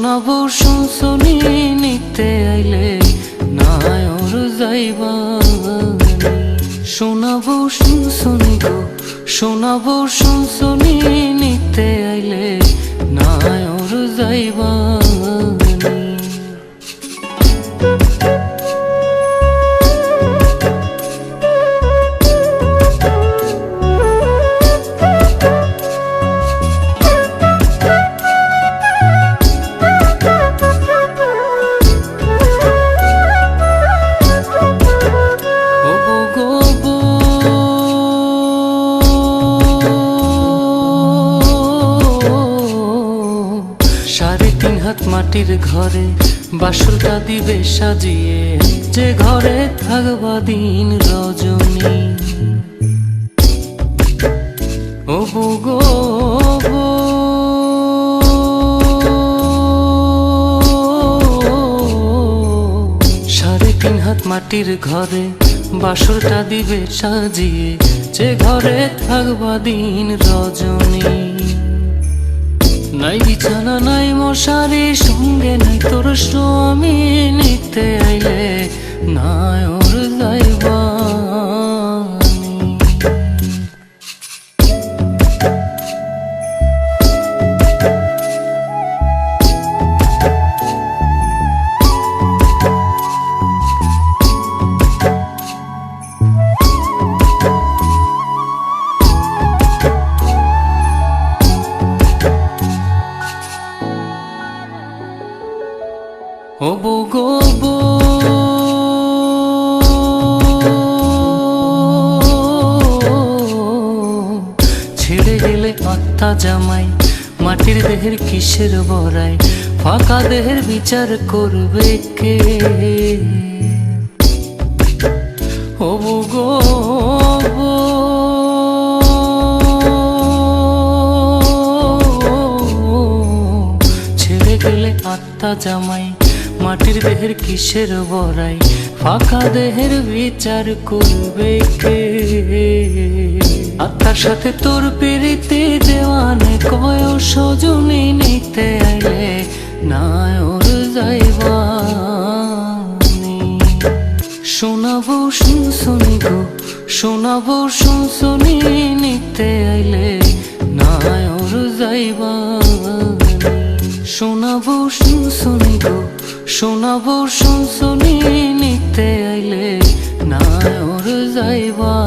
শোনাবো শুনছনি নিতে আইলে নায়র যাইবানি। শোনাবো শুনছনি গো, শোনাবো শুনছনি নিতে আইলে নায়র যাইবানি। সাড়ে তিন হাত মাটির ঘরে বাসরটা দিবে সাজিয়ে, যে ঘরে থাকবা দিন রজনী। ও গো সাড়ে তিন হাত মাটির ঘরে বাসরটা দিবে সাজিয়ে, যে ঘরে থাকবা দিন রজনী। নাই বিছানা নাই মশারি, সঙ্গে নাই তোর স্বামী, নিতে আইলে নায়র যাইবানি। ও গো ছেড়ে গেলে আত্মা জামাই, মাটির দেহের কিসের বড়াই, ফাঁকা দেহের বিচার করবে কে? ও গো ছেড়ে গেলে আত্মা জামাই, মাটির দেহের কিসের বড়াই, ফাঁকা দেহের বিচার করবে কে? আত্মার সাথে তোর প্রীতি দেওয়ানে কয় সজনী, নিতে আইলে নায়র যাইবানি। শোনাবো শুনছনি গো, শোনাবো শুনছনি নিতে আইলে নায়র যাইবানি। শোনাবো শুনছনি গো, শোনাবো শুনছনি নিতে আইলে নায়র যাইবা।